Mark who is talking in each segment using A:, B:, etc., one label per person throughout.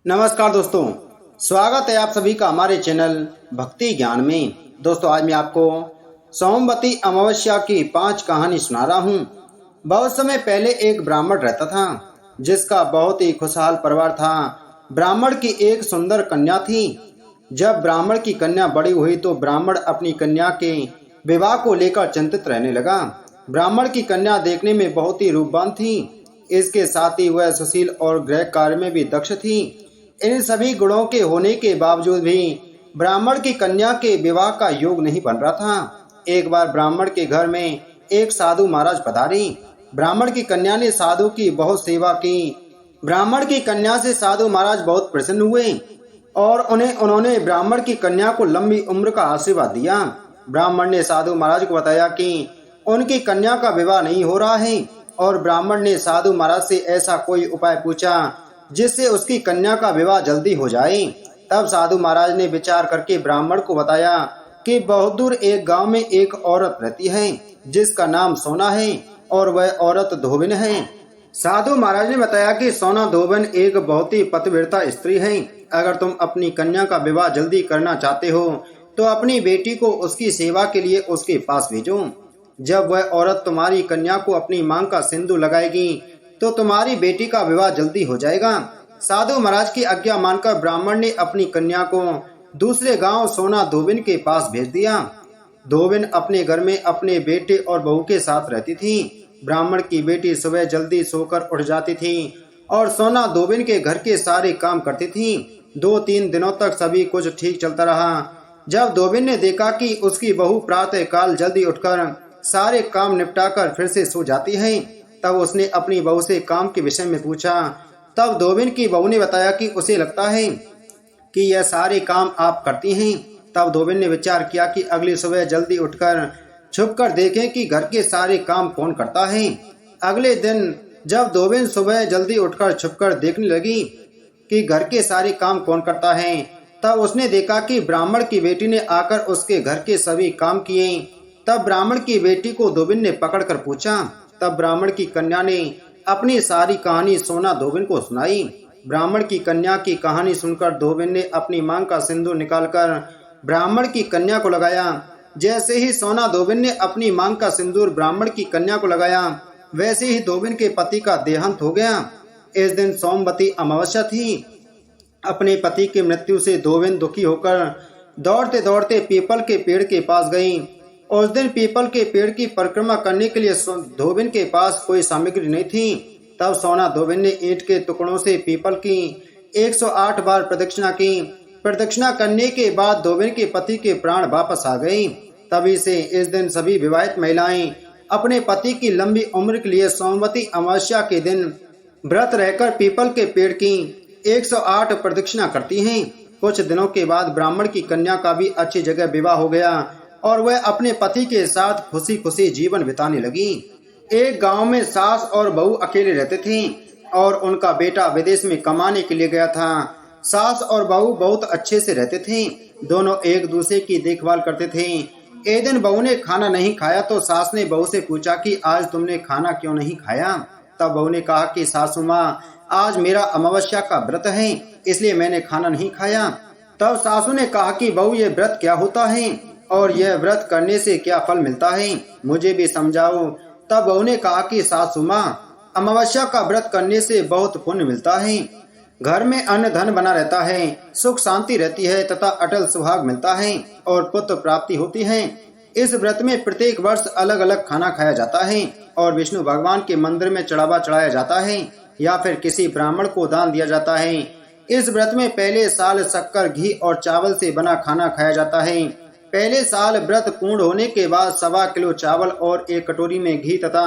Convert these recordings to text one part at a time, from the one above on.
A: नमस्कार दोस्तों, स्वागत है आप सभी का हमारे चैनल भक्ति ज्ञान में। दोस्तों, आज मैं आपको सोमवती अमावस्या की 5 कहानी सुना रहा हूँ। बहुत समय पहले एक ब्राह्मण रहता था जिसका बहुत ही खुशहाल परिवार था। ब्राह्मण की एक सुंदर कन्या थी। जब ब्राह्मण की कन्या बड़ी हुई तो ब्राह्मण अपनी कन्या के विवाह को लेकर चिंतित रहने लगा। ब्राह्मण की कन्या देखने में बहुत ही रूपवान थी। इसके साथ ही वह सुशील और गृह कार्य में भी दक्ष थी। इन सभी गुणों के होने के बावजूद भी ब्राह्मण की कन्या के विवाह का योग नहीं बन रहा था। एक बार ब्राह्मण के घर में एक साधु महाराज पधारे। ब्राह्मण की कन्या ने साधु की बहुत सेवा की। ब्राह्मण की कन्या से साधु महाराज बहुत प्रसन्न हुए और उन्होंने ब्राह्मण की कन्या को लंबी उम्र का आशीर्वाद दिया। ब्राह्मण ने साधु महाराज को बताया कि उनकी कन्या का विवाह नहीं हो रहा है और ब्राह्मण ने साधु महाराज से ऐसा कोई उपाय पूछा जिससे उसकी कन्या का विवाह जल्दी हो जाए। तब साधु महाराज ने विचार करके ब्राह्मण को बताया कि बहुत दूर एक गांव में एक औरत रहती है जिसका नाम सोना है और वह औरत धोबिन है। साधु महाराज ने बताया कि सोना धोबिन एक बहुत ही पतिव्रता स्त्री है। अगर तुम अपनी कन्या का विवाह जल्दी करना चाहते हो तो अपनी बेटी को उसकी सेवा के लिए उसके पास भेजो। जब वह औरत तुम्हारी कन्या को अपनी मांग का सिंदूर लगाएगी तो तुम्हारी बेटी का विवाह जल्दी हो जाएगा। साधु महाराज की आज्ञा मानकर ब्राह्मण ने अपनी कन्या को दूसरे गांव सोना धोबिन के पास भेज दिया। धोबिन अपने घर में अपने बेटे और बहू के साथ रहती थी। ब्राह्मण की बेटी सुबह जल्दी सोकर उठ जाती थी और सोना धोबिन के घर के सारे काम करती थी। 2-3 दिनों तक सभी कुछ ठीक चलता रहा। जब धोबिन ने देखा कि उसकी बहू प्रातः काल जल्दी उठकर सारे काम निपटाकर फिर से सो जाती है, तब उसने अपनी बहू से काम के विषय में पूछा। तब धोबिन की बहू ने बताया कि उसे लगता है कि यह सारे काम आप करती हैं। तब धोबिन ने विचार किया कि अगली सुबह जल्दी उठकर छुपकर देखें कि घर के सारे काम कौन करता है। अगले दिन जब धोबिन सुबह जल्दी उठकर छुपकर देखने लगी कि घर के सारे काम कौन करता है, तब उसने देखा कि ब्राह्मण की बेटी ने आकर उसके घर के सभी काम किए। तब ब्राह्मण की बेटी को धोबिन ने पकड़कर पूछा। तब ब्राह्मण की कन्या ने अपनी सारी कहानी सोना धोबिन को सुनाई। ब्राह्मण की कन्या की कहानी सुनकर धोबिन ने अपनी मांग का सिंदूर निकालकर ब्राह्मण की कन्या को लगाया। जैसे ही सोना धोबिन ने अपनी मांग का सिंदूर ब्राह्मण की कन्या को लगाया, वैसे ही धोबिन के पति का देहांत हो गया। इस दिन सोमवती अमावस्या थी। अपने पति की मृत्यु से धोबिन दुखी होकर दौड़ते दौड़ते पीपल के पेड़ के पास गई। उस दिन पीपल के पेड़ की परिक्रमा करने के लिए धोबिन के पास कोई सामग्री नहीं थी। तब सोना धोबिन ने ईंट के टुकड़ों से पीपल की 108 बार प्रदक्षिणा की। प्रदक्षिणा करने के बाद धोबिन के पति के प्राण वापस आ गए। तभी से इस दिन सभी विवाहित महिलाएं अपने पति की लंबी उम्र के लिए सोमवती अमावस्या के दिन व्रत रहकर पीपल के पेड़ की 108 प्रदक्षिणा करती हैं। कुछ दिनों के बाद ब्राह्मण की कन्या का भी अच्छी जगह विवाह हो गया और वह अपने पति के साथ खुशी खुशी जीवन बिताने लगी। एक गांव में सास और बहू अकेले रहते थे और उनका बेटा विदेश में कमाने के लिए गया था। सास और बहू बहुत अच्छे से रहते थे। दोनों एक दूसरे की देखभाल करते थे। एक दिन बहू ने खाना नहीं खाया तो सास ने बहू से पूछा कि आज तुमने खाना क्यों नहीं खाया। तब बहू ने कहा कि सासू माँ, आज मेरा अमावस्या का व्रत है, इसलिए मैंने खाना नहीं खाया। तब सासू ने कहा कि बहू, ये व्रत क्या होता है और यह व्रत करने से क्या फल मिलता है, मुझे भी समझाओ। तब बहू ने कहा कि सासू माँ, अमावस्या का व्रत करने से बहुत पुण्य मिलता है। घर में अन्न धन बना रहता है, सुख शांति रहती है तथा अटल सुहाग मिलता है और पुत्र प्राप्ति होती है। इस व्रत में प्रत्येक वर्ष अलग अलग खाना खाया जाता है और विष्णु भगवान के मंदिर में चढ़ावा चढ़ाया जाता है या फिर किसी ब्राह्मण को दान दिया जाता है। इस व्रत में पहले साल शक्कर, घी और चावल से बना खाना खाया जाता है। पहले साल व्रत पूर्ण होने के बाद 1.25 किलो चावल और 1 कटोरी में घी तथा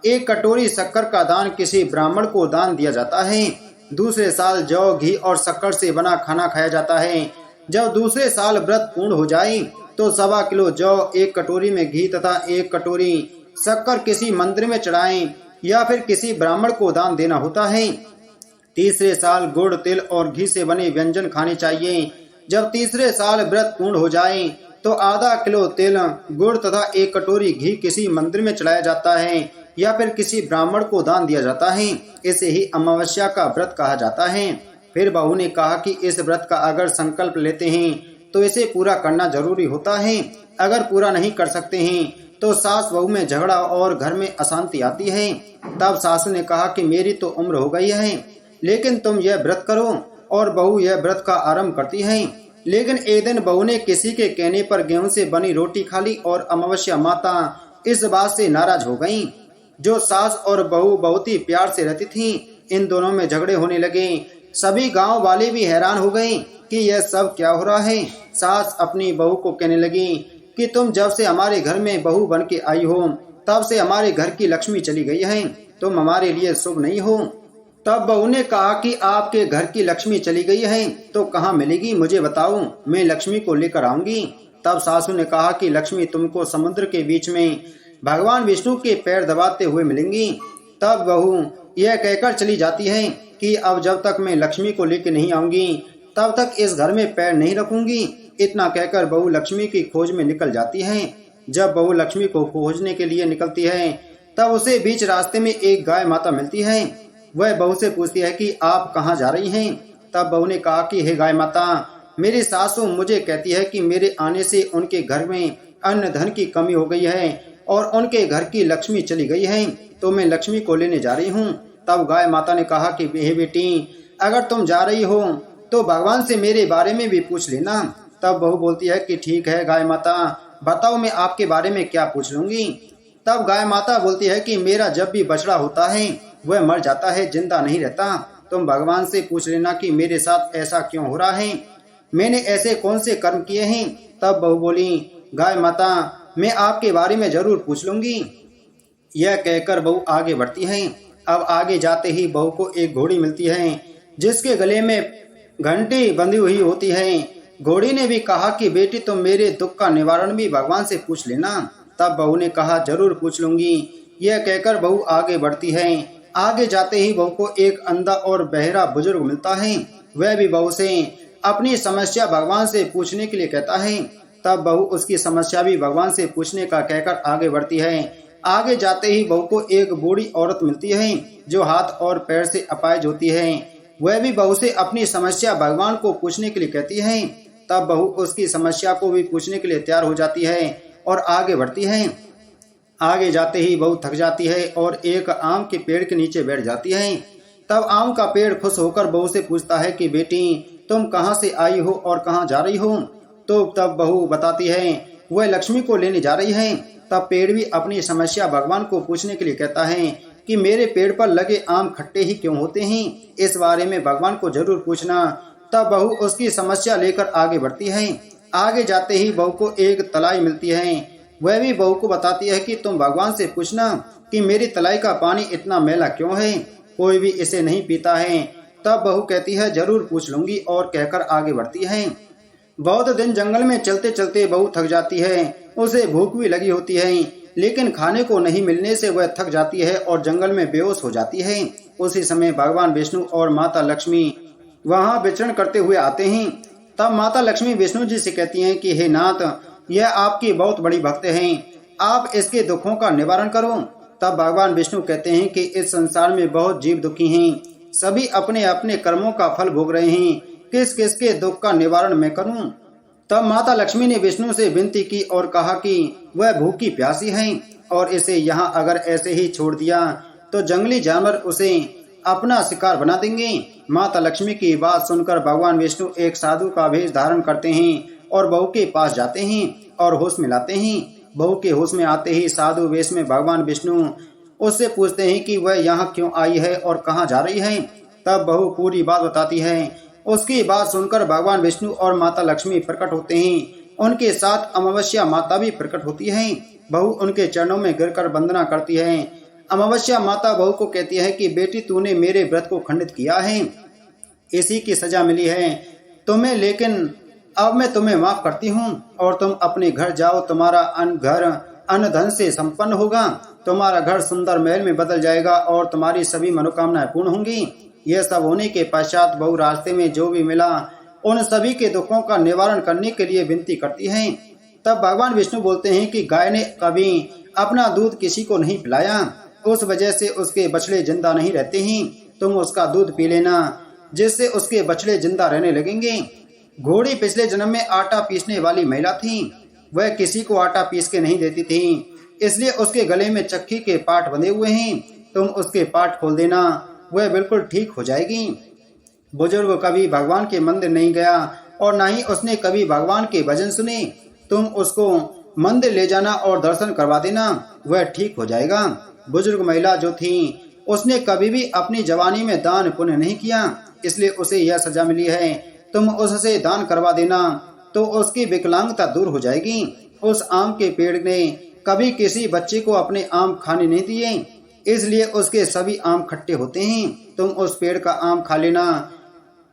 A: 1 कटोरी शक्कर का दान किसी ब्राह्मण को दान दिया जाता है। दूसरे साल जौ, घी और शक्कर से बना खाना खाया जाता है। जब दूसरे साल व्रत पूर्ण हो जाए तो 1.25 किलो जौ, 1 कटोरी में घी तथा 1 कटोरी शक्कर किसी मंदिर में चढ़ाएं या फिर किसी ब्राह्मण को दान देना होता है। तीसरे साल गुड़, तिल और घी से बने व्यंजन खाने चाहिए। जब तीसरे साल व्रत पूर्ण हो जाए तो आधा किलो तिल, गुड़ तथा 1 कटोरी घी किसी मंदिर में चढ़ाया जाता है या फिर किसी ब्राह्मण को दान दिया जाता है। इसे ही अमावस्या का व्रत कहा जाता है। फिर बहू ने कहा कि इस व्रत का अगर संकल्प लेते हैं तो इसे पूरा करना जरूरी होता है। अगर पूरा नहीं कर सकते हैं तो सास बहू में झगड़ा और घर में अशांति आती है। तब सासू ने कहा कि मेरी तो उम्र हो गई है, लेकिन तुम यह व्रत करो। और बहू यह व्रत का आरंभ करती है। लेकिन एक दिन बहू ने किसी के कहने पर गेहूं से बनी रोटी खा ली और अमावस्या माता इस बात से नाराज हो गईं। जो सास और बहू बहुत ही प्यार से रहती थीं, इन दोनों में झगड़े होने लगे। सभी गांव वाले भी हैरान हो गए कि यह सब क्या हो रहा है। सास अपनी बहू को कहने लगी कि तुम जब से हमारे घर में बहू बन के आई हो तब से हमारे घर की लक्ष्मी चली गई है, तुम हमारे लिए शुभ नहीं हो। तब बहू ने कहा कि आपके घर की लक्ष्मी चली गई है तो कहाँ मिलेगी, मुझे बताओ, मैं लक्ष्मी को लेकर आऊंगी। तब सासू ने कहा कि लक्ष्मी तुमको समुद्र के बीच में भगवान विष्णु के पैर दबाते हुए मिलेंगी। तब बहू यह कहकर चली जाती है कि अब जब तक मैं लक्ष्मी को लेकर नहीं आऊंगी तब तक इस घर में पैर नहीं रखूंगी। इतना कहकर बहू लक्ष्मी की खोज में निकल जाती है। जब बहू लक्ष्मी को खोजने के लिए निकलती है तब उसे बीच रास्ते में एक गाय माता मिलती है। वह बहू से पूछती है कि आप कहाँ जा रही हैं। तब बहू ने कहा कि हे गाय माता, मेरी सासू मुझे कहती है कि मेरे आने से उनके घर में अन्न धन की कमी हो गई है और उनके घर की लक्ष्मी चली गई है, तो मैं लक्ष्मी को लेने जा रही हूँ। तब गाय माता ने कहा कि हे बेटी, अगर तुम जा रही हो तो भगवान से मेरे बारे में भी पूछ लेना। तब बहू बोलती है कि ठीक है गाय माता, बताओ मैं आपके बारे में क्या पूछ लूंगी। तब गाय माता बोलती है कि मेरा जब भी बछड़ा होता है वह मर जाता है, जिंदा नहीं रहता। तुम भगवान से पूछ लेना कि मेरे साथ ऐसा क्यों हो रहा है, मैंने ऐसे कौन से कर्म किए हैं। तब बहू बोली, गाय माता, मैं आपके बारे में जरूर पूछ लूंगी। यह कहकर बहू आगे बढ़ती है। अब आगे जाते ही बहू को एक घोड़ी मिलती है जिसके गले में घंटी बंधी हुई होती है। घोड़ी ने भी कहा कि बेटी तुम मेरे दुख का निवारण भी भगवान से पूछ लेना। तब बहू ने कहा जरूर पूछ लूंगी। यह कहकर बहू आगे बढ़ती है। आगे जाते ही बहू को एक अंधा और बहरा बुजुर्ग मिलता है। वह भी बहू से अपनी समस्या भगवान से पूछने के लिए कहता है। तब बहू उसकी समस्या भी भगवान से पूछने का कहकर आगे बढ़ती है। आगे जाते ही बहू को एक बूढ़ी औरत मिलती है जो हाथ और पैर से अपाहिज होती है। वह भी बहू से अपनी समस्या भगवान को पूछने के लिए कहती है। तब बहू उसकी समस्या को भी पूछने के लिए तैयार हो जाती है और आगे बढ़ती है। आगे जाते ही बहू थक जाती है और एक आम के पेड़ के नीचे बैठ जाती है। तब आम का पेड़ खुश होकर बहू से पूछता है कि बेटी तुम कहाँ से आई हो और कहाँ जा रही हो। तो तब बहू बताती है वह लक्ष्मी को लेने जा रही है। तब पेड़ भी अपनी समस्या भगवान को पूछने के लिए कहता है कि मेरे पेड़ पर लगे आम खट्टे ही क्यों होते हैं, इस बारे में भगवान को जरूर पूछना। तब बहू उसकी समस्या लेकर आगे बढ़ती है। आगे जाते ही बहू को एक तलाई मिलती है। वह भी बहू को बताती है कि तुम भगवान से पूछना कि मेरी तलाई का पानी इतना मैला क्यों है, कोई भी इसे नहीं पीता है। तब बहू कहती है जरूर पूछ लूंगी और कहकर आगे बढ़ती है। बहुत दिन जंगल में चलते चलते बहू थक जाती है। उसे भूख भी लगी होती है, लेकिन खाने को नहीं मिलने से वह थक जाती है और जंगल में बेहोश हो जाती है। उसी समय भगवान विष्णु और माता लक्ष्मी वहां विचरण करते हुए आते हैं। तब माता लक्ष्मी विष्णु जी से कहती हैं कि हे नाथ, यह आपकी बहुत बड़ी भक्त हैं, आप इसके दुखों का निवारण करो। तब भगवान विष्णु कहते हैं कि इस संसार में बहुत जीव दुखी हैं, सभी अपने अपने कर्मों का फल भोग रहे हैं, किस किस के दुख का निवारण मैं करूं। तब माता लक्ष्मी ने विष्णु से विनती की और कहा कि वह भूखी प्यासी है और इसे यहाँ अगर ऐसे ही छोड़ दिया तो जंगली जानवर उसे अपना शिकार बना देंगे। माता लक्ष्मी की बात सुनकर भगवान विष्णु एक साधु का भेष धारण करते हैं और बहू के पास जाते हैं और होश में लाते हैं। बहू के होश में आते ही साधु वेश में भगवान विष्णु उससे पूछते हैं कि वह यहाँ क्यों आई है और कहाँ जा रही है। तब बहू पूरी बात बताती है। उसकी बात सुनकर भगवान विष्णु और माता लक्ष्मी प्रकट होते हैं। उनके साथ अमावस्या माता भी प्रकट होती है। बहू उनके चरणों में गिरकर वंदना करती है। अमावस्या माता बहू को कहती है कि बेटी तूने मेरे व्रत को खंडित किया है, इसी की सजा मिली है तुम्हें, लेकिन अब मैं तुम्हें माफ करती हूँ और तुम अपने घर जाओ। तुम्हारा घर अन्न धन से संपन्न होगा, तुम्हारा घर सुंदर महल में बदल जाएगा और तुम्हारी सभी मनोकामनाएं पूर्ण होंगी। यह सब होने के पश्चात बहू रास्ते में जो भी मिला उन सभी के दुखों का निवारण करने के लिए विनती करती है। तब भगवान विष्णु बोलते हैं कि गाय ने कभी अपना दूध किसी को नहीं पिलाया, उस वजह से उसके बछड़े जिंदा नहीं रहते हैं, तुम उसका दूध पी लेना। जिससे उसके बछड़े जिंदा रहने लगेंगे। घोड़ी पिछले जन्म में आटा पीसने वाली महिला थी। वह किसी को आटा पीस के नहीं देती थी, इसलिए उसके गले में चक्की के पाट बंधे हुए हैं। तुम उसके पाट खोल देना, वह बिल्कुल ठीक हो जाएगी। बुजुर्ग कभी भगवान के मंदिर नहीं गया और न ही उसने कभी भगवान के भजन सुने। तुम उसको मंदिर ले जाना और दर्शन करवा देना, वह ठीक हो जाएगा। बुजुर्ग महिला जो थी उसने कभी भी अपनी जवानी में दान पुण्य नहीं किया, इसलिए उसे यह सजा मिली है। तुम उससे दान करवा देना तो उसकी विकलांगता दूर हो जाएगी। उस आम के पेड़ ने कभी किसी बच्चे को अपने आम खाने नहीं दिए, इसलिए उसके सभी आम खट्टे होते हैं। तुम उस पेड़ का आम खा लेना,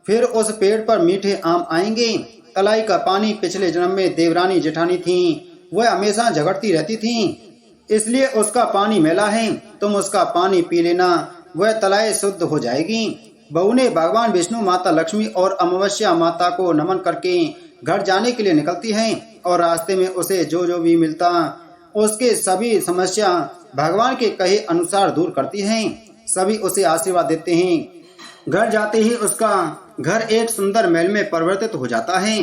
A: फिर उस पेड़ पर मीठे आम आएंगे। तलाई का पानी पिछले जन्म में देवरानी जेठानी थी, वह हमेशा झगड़ती रहती थी, इसलिए उसका पानी मैला है। तुम उसका पानी पी लेना, वह तलाई शुद्ध हो जाएगी। बहू ने भगवान विष्णु, माता लक्ष्मी और अमावस्या माता को नमन करके घर जाने के लिए निकलती है और रास्ते में उसे जो जो भी मिलता उसके सभी समस्या भगवान के कहे अनुसार दूर करती हैं। सभी उसे आशीर्वाद देते हैं। घर जाते ही उसका घर एक सुंदर महल में परिवर्तित हो जाता है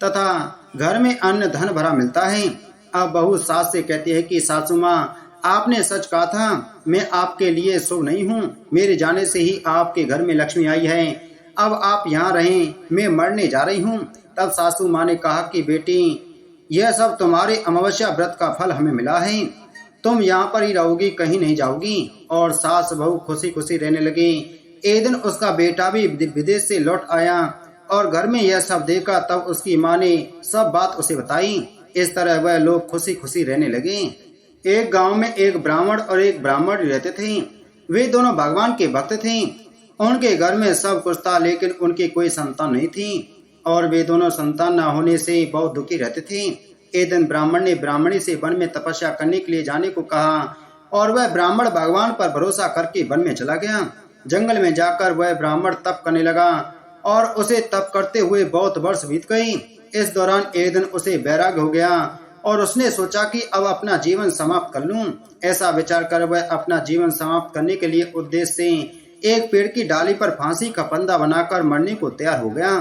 A: तथा घर में अन्न धन भरा मिलता है। अब बहू सास से कहती है कि सासू माँ, आपने सच कहा था, मैं आपके लिए शुभ नहीं हूँ। मेरे जाने से ही आपके घर में लक्ष्मी आई है। अब आप यहाँ रहें, मैं मरने जा रही हूँ। तब सासू माँ ने कहा कि बेटी, यह सब तुम्हारे अमावस्या व्रत का फल हमें मिला है। तुम यहाँ पर ही रहोगी, कहीं नहीं जाओगी। और सास बहू खुशी खुशी रहने लगी। एक दिन उसका बेटा भी विदेश से लौट आया और घर में यह सब देखा। तब उसकी माँ ने सब बात उसे बताई। इस तरह वह लोग खुशी खुशी रहने लगे। एक गांव में एक ब्राह्मण और एक ब्राह्मण रहते थे। वे दोनों भगवान के भक्त थे। उनके घर में सब कुछ था, लेकिन उनकी कोई संतान नहीं थी और वे दोनों संतान न होने से बहुत दुखी रहते थे। एक दिन ब्राह्मण ने ब्राह्मणी से वन में तपस्या करने के लिए जाने को कहा और वह ब्राह्मण भगवान पर भरोसा करके वन में चला गया। जंगल में जाकर वह ब्राह्मण तप करने लगा और उसे तप करते हुए बहुत वर्ष बीत गए। इस दौरान एक दिन उसे वैराग्य हो गया और उसने सोचा कि अब अपना जीवन समाप्त कर लूं। ऐसा विचार कर वह अपना जीवन समाप्त करने के लिए उद्देश्य से एक पेड़ की डाली पर फांसी का फंदा बनाकर मरने को तैयार हो गया।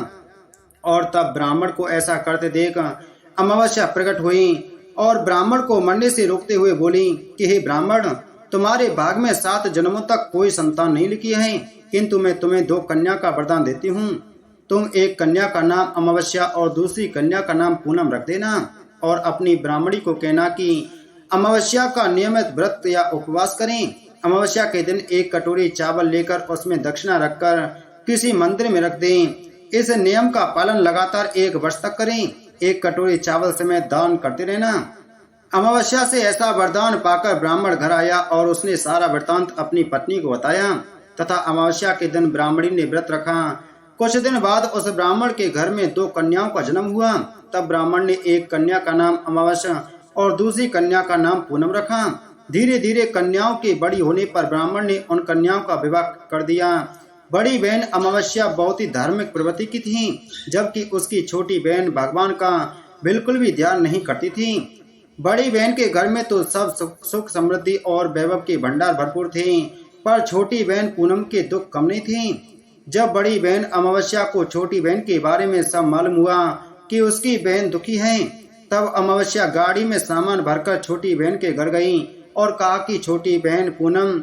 A: और तब ब्राह्मण को ऐसा करते देख अमावस्या प्रकट हुई और ब्राह्मण को मरने से रोकते हुए बोली कि हे ब्राह्मण, तुम्हारे भाग में 7 जन्मों तक कोई संतान नहीं लिखी है, किंतु मैं तुम्हें 2 कन्या का वरदान देती हूँ। तुम एक कन्या का नाम अमावस्या और दूसरी कन्या का नाम पूनम रख देना और अपनी ब्राह्मणी को कहना कि अमावस्या का नियमित व्रत या उपवास करें। अमावस्या के दिन एक कटोरी चावल लेकर उसमें दक्षिणा रखकर किसी मंदिर में रख दें। इस नियम का पालन लगातार 1 वर्ष तक करें। एक कटोरी चावल समेत दान करते रहना। अमावस्या से ऐसा वरदान पाकर ब्राह्मण घर आया और उसने सारा वृत्तांत अपनी पत्नी को बताया तथा अमावस्या के दिन ब्राह्मणी ने व्रत रखा। कुछ दिन बाद उस ब्राह्मण के घर में 2 कन्याओं का जन्म हुआ। तब ब्राह्मण ने एक कन्या का नाम अमावस्या और दूसरी कन्या का नाम पूनम रखा। धीरे धीरे कन्याओं के बड़ी होने पर ब्राह्मण ने उन कन्याओं का विवाह कर दिया। बड़ी बहन अमावस्या बहुत ही धार्मिक प्रवृत्ति की थी, जबकि उसकी छोटी बहन भगवान का बिल्कुल भी ध्यान नहीं करती थी। बड़ी बहन के घर में तो सब सुख समृद्धि और वैभव के भंडार भरपूर थे, पर छोटी बहन पूनम के दुख कम नहीं थे। जब बड़ी बहन अमावस्या को छोटी बहन के बारे में सब मालूम हुआ कि उसकी बहन दुखी है, तब अमावस्या गाड़ी में सामान भरकर छोटी बहन के घर गई और कहा कि छोटी बहन पूनम,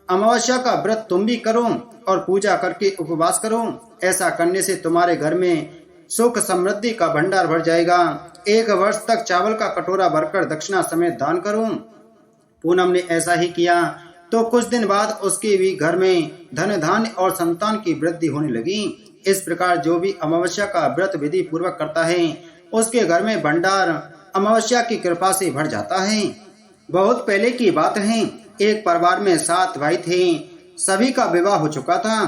A: अमावस्या का व्रत तुम भी करो और पूजा करके उपवास करो। ऐसा करने से तुम्हारे घर में सुख समृद्धि का भंडार भर जाएगा। 1 वर्ष तक चावल का कटोरा भरकर दक्षिणा समेत दान करो। पूनम ने ऐसा ही किया तो कुछ दिन बाद उसके भी घर में धन धान्य और संतान की वृद्धि होने लगी। इस प्रकार जो भी अमावस्या का व्रत विधि पूर्वक करता है, उसके घर में भंडार अमावस्या की कृपा से भर जाता है। बहुत पहले की बात है, एक परिवार में 7 भाई थे। सभी का विवाह हो चुका था।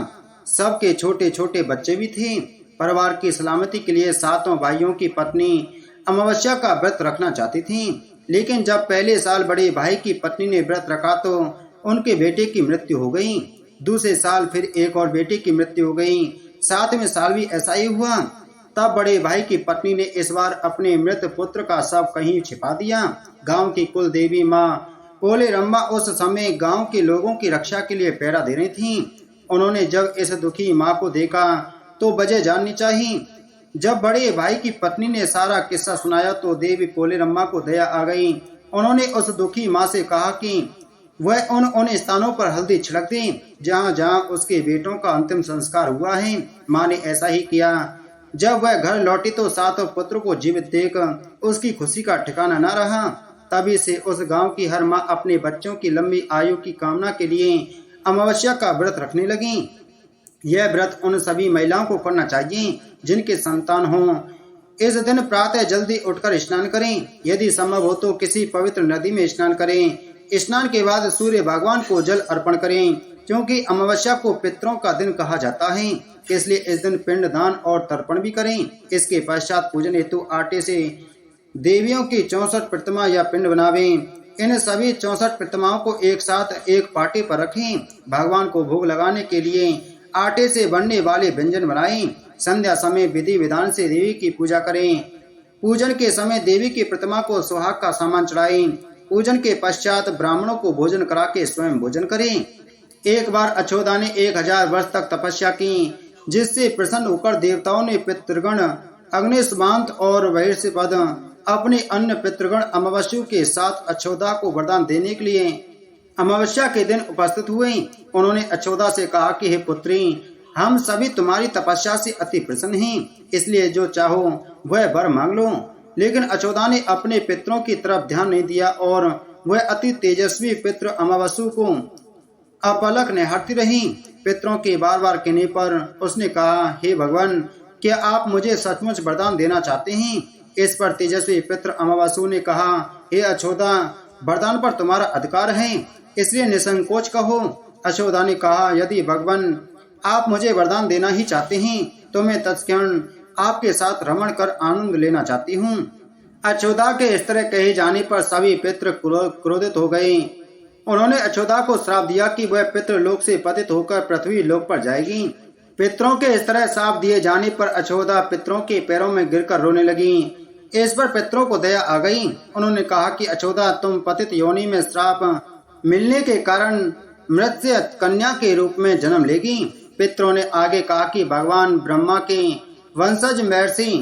A: सबके छोटे छोटे बच्चे भी थे। परिवार की सलामती के लिए 7 भाइयों की पत्नी अमावस्या का व्रत रखना चाहती थी, लेकिन जब पहले साल बड़े भाई की पत्नी ने व्रत रखा तो उनके बेटे की मृत्यु हो गई। दूसरे साल फिर एक और बेटे की मृत्यु हो गई। 7वें साल भी ऐसा ही हुआ। तब बड़े भाई की पत्नी ने इस बार अपने मृत पुत्र का शव कहीं छिपा दिया। गांव की कुल देवी माँ कोले रंबा उस समय गांव के लोगों की रक्षा के लिए पहरा दे रही थीं। उन्होंने जब इस दुखी माँ को देखा तो वजह जाननी चाहिए। जब बड़े भाई की पत्नी ने सारा किस्सा सुनाया तो देवी पोलेरम्मा को दया आ गई। उन्होंने उस दुखी माँ से कहा कि वह उन स्थानों पर हल्दी छिड़क दे जहाँ जहाँ उसके बेटों का अंतिम संस्कार हुआ है। माँ ने ऐसा ही किया। जब वह घर लौटी तो सातों पुत्र को जीवित देख उसकी खुशी का ठिकाना न रहा। तभी से उस गांव की हर माँ अपने बच्चों की लंबी आयु की कामना के लिए अमावस्या का व्रत रखने लगी। यह व्रत उन सभी महिलाओं को करना चाहिए जिनके संतान हों। इस दिन प्रातः जल्दी उठकर स्नान करें। यदि संभव हो तो किसी पवित्र नदी में स्नान करें। स्नान के बाद सूर्य भगवान को जल अर्पण करें, क्योंकि अमावस्या को पितरों का दिन कहा जाता है। इसलिए इस दिन पिंड दान और तर्पण भी करें। इसके पश्चात पूजन हेतु आटे से देवियों की 64 प्रतिमा या पिंड बनावें। इन सभी 64 प्रतिमाओं को एक साथ एक पाटे पर रखें। भगवान को भोग लगाने के लिए आटे से बनने वाले व्यंजन बनाएं। संध्या समय विधि विधान से देवी की पूजा करें। पूजन के समय देवी की प्रतिमा को सुहाग का सामान चढ़ाएं। पूजन के पश्चात ब्राह्मणों को भोजन करा के स्वयं भोजन करें। एक बार अछोदा ने 1000 वर्ष तक तपस्या की, जिससे प्रसन्न होकर देवताओं ने पितृगण अग्निस्मांत और बहिर्षपद अपने अन्य पितृगण अमावस्या के साथ अछोदा को वरदान देने के लिए अमावस्या के दिन उपस्थित हुए। उन्होंने अछोदा से कहा कि हे पुत्री, हम सभी तुम्हारी तपस्या से अति प्रसन्न हैं, इसलिए जो चाहो वह वर मांग लो। लेकिन अछोदा ने अपने पितरों की तरफ ध्यान नहीं दिया और वह अति तेजस्वी पितृ अमावस्या को अपलक निहारती रही। पितरों के बार बार कहने पर उसने कहा, हे भगवान, क्या आप मुझे सचमुच वरदान देना चाहते हैं? इस पर तेजस्वी पितृ अमावस्या ने कहा, हे अछोदा, वरदान पर तुम्हारा अधिकार है, इसलिए निसंकोच कहो। अछोदा ने कहा, यदि भगवान आप मुझे वरदान देना ही चाहते हैं तो मैं तत्क्षण आपके साथ रमण कर आनंद लेना चाहती हूँ। अछोदा के इस तरह कहे जाने पर सभी पितृ क्रोधित हो गए। उन्होंने अछोदा को श्राप दिया कि वह पितृलोक से पतित होकर पृथ्वी लोक पर जाएगी। पितरों के इस तरह श्राप दिए जाने पर अछोदा पितरों के पैरों में गिरकर रोने लगी। इस पर पितरों को दया आ गई। उन्होंने कहा कि अछोदा, तुम पतित योनि में श्राप मिलने के कारण मृत्य कन्या के रूप में जन्म लेगी। पितरों ने आगे कहा कि भगवान ब्रह्मा के वंशज महर्षि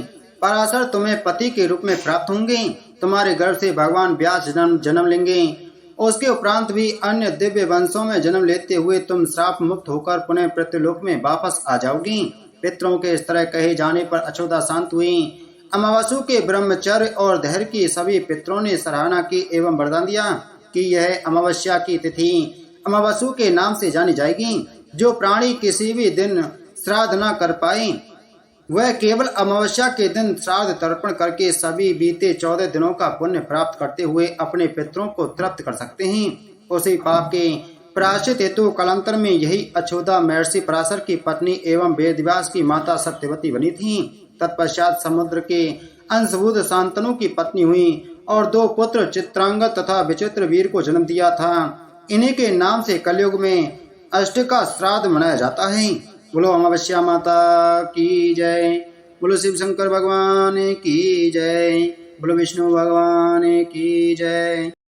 A: पराशर तुम्हें पति के रूप में प्राप्त होंगे। तुम्हारे गर्भ से भगवान व्यास जन्म लेंगे। उसके उपरांत भी अन्य दिव्य वंशों में जन्म लेते हुए तुम श्राप मुक्त होकर पुनः पृथ्वीलोक में वापस आ जाओगी। पितरों के इस तरह कहे जाने पर अछोदा शांत हुई। अमावस्या के ब्रह्मचर्य और धैर्य की सभी पितरों ने सराहना की एवं वरदान दिया कि यह अमावस्या की तिथि अमावस्या के नाम से जानी जाएगी। जो प्राणी किसी भी दिन श्राद्ध न कर पाए वह केवल अमावस्या के दिन श्राद्ध तर्पण करके सभी बीते 14 दिनों का पुण्य प्राप्त करते हुए अपने पितरों को तृप्त कर सकते हैं। उसी पाप के प्रायश्चित हेतु कालांतर में यही अछोदा महर्षि पराशर की पत्नी एवं वेदव्यास की माता सत्यवती बनी थी। तत्पश्चात समुद्र के अंशभूत शांतनु की पत्नी हुई और 2 पुत्र चित्रांगद तथा विचित्र वीर को जन्म दिया था। इन्हीं के नाम से कलयुग में अष्टका श्राद्ध मनाया जाता है। बोलो अमावस्या माता की जय। बोलो शिव शंकर भगवान की जय। बोलो विष्णु भगवान की जय।